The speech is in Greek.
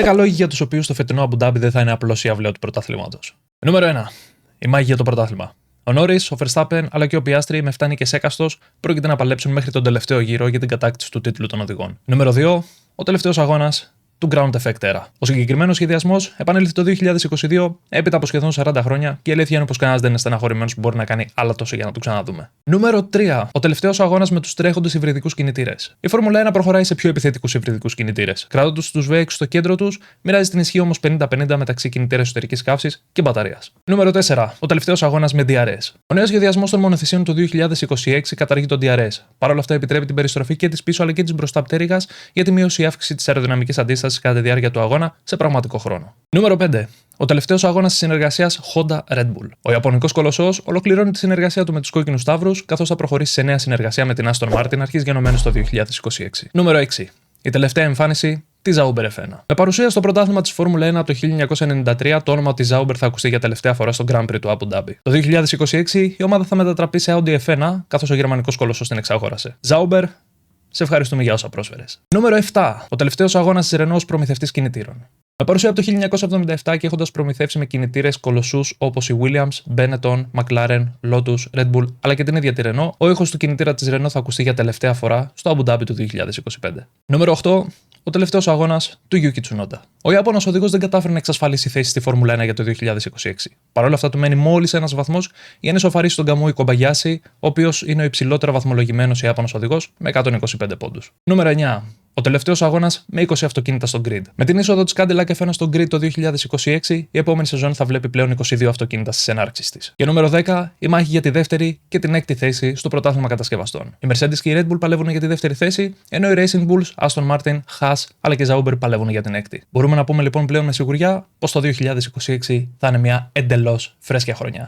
10 λόγοι για τους οποίους το φετινό Αμπου-Ντάμπι δεν θα είναι απλώς η αυλαία του πρωταθλήματος. Νούμερο 1. Η μάχη για το πρωτάθλημα. Ο Νόρις, ο Verstappen αλλά και ο Πιάστρι με φτάνει και έκαστος πρόκειται να παλέψουν μέχρι τον τελευταίο γύρο για την κατάκτηση του τίτλου των οδηγών. Νούμερο 2. Ο τελευταίος αγώνας του Ground Effect Era. Ο συγκεκριμένος σχεδιασμός επανέλθει το 2022 έπειτα από σχεδόν 40 χρόνια και η αλήθεια είναι πως κανένας δεν είναι στεναχωρημένος που μπορεί να κάνει άλλα τόσο για να το ξαναδούμε. Νούμερο 3. Ο τελευταίος αγώνας με τους τρέχοντες υβριδικούς κινητήρες. Η Φόρμουλα 1 προχωράει σε πιο επιθετικούς υβριδικούς κινητήρες. Κρατώντας τους V6 στο κέντρο τους, μοιράζει την ισχύ όμως 50-50 μεταξύ κινητήρα εσωτερικής καύσης και μπαταρίας. Νούμερο 4. Ο τελευταίος αγώνας με DRS. Ο νέος σχεδιασμός των μονοθεσίων του 2026 καταργεί το DRS. Παρ' όλα αυτά επιτρέπει την περιστροφή και της πίσω αλλά και της μπροστά πτέρυγας για τη μείωση ή αύξηση της αεροδυναμικής αντίστασης κατά τη διάρκεια του αγώνα σε πραγματικό χρόνο. Νούμερο 5. Ο τελευταίος αγώνας της συνεργασίας Honda Red Bull. Ο Ιαπωνικός κολοσσός ολοκληρώνει τη συνεργασία του με τους κόκκινους ταύρους, καθώς θα προχωρήσει σε νέα συνεργασία με την Aston Martin αρχής γενομένης το 2026. Νούμερο 6. Η τελευταία εμφάνιση τη Zauber F1. Με παρουσία στο πρωτάθλημα της Φόρμουλα 1 από το 1993, το όνομα της Zauber θα ακουστεί για τελευταία φορά στο Grand Prix του Abu Dhabi. Το 2026 η ομάδα θα μετατραπεί σε Audi F1, καθώς ο γερμανικός κολοσσός την εξαγόρασε. Zauber, σε ευχαριστούμε για όσα πρόσφερες. Νούμερο 7. Ο τελευταίος αγώνας της Renault ως προμηθευτής κινητήρων. Με παρουσία από το 1977 και έχοντας προμηθεύσει με κινητήρες κολοσσούς όπως η Williams, Benetton, McLaren, Lotus, Red Bull αλλά και την ίδια τη Renault, ο ήχος του κινητήρα της Renault θα ακουστεί για τελευταία φορά στο Abu Dhabi του 2025. Νούμερο 8. Ο τελευταίος αγώνας του Yuki Tsunoda. Ο Ιάπωνας οδηγός δεν κατάφερε να εξασφαλίσει θέση στη Φόρμουλα 1 για το 2026. Παρ' όλα αυτά, του μένει μόλις ένας βαθμός για να ισοφαρίσει τον Καμούι Κομπαγιάση, ο οποίος είναι ο υψηλότερα βαθμολογημένος Ιάπωνος οδηγός με 125 πόντους. Νούμερο 9. Ο τελευταίος αγώνας με 20 αυτοκίνητα στο grid. Με την είσοδο της Cadillac F1 στο grid το 2026, η επόμενη σεζόν θα βλέπει πλέον 22 αυτοκίνητα στις ενάρξεις της. Και νούμερο 10, η μάχη για τη δεύτερη και την έκτη θέση στο πρωτάθλημα κατασκευαστών. Οι Mercedes και η Red Bull παλεύουν για τη δεύτερη θέση, ενώ οι Racing Bulls, Aston Martin, Haas αλλά και Zauber παλεύουν για την έκτη. Μπορούμε να πούμε λοιπόν πλέον με σιγουριά πως το 2026 θα είναι μια εντελώς φρέσκια χρονιά.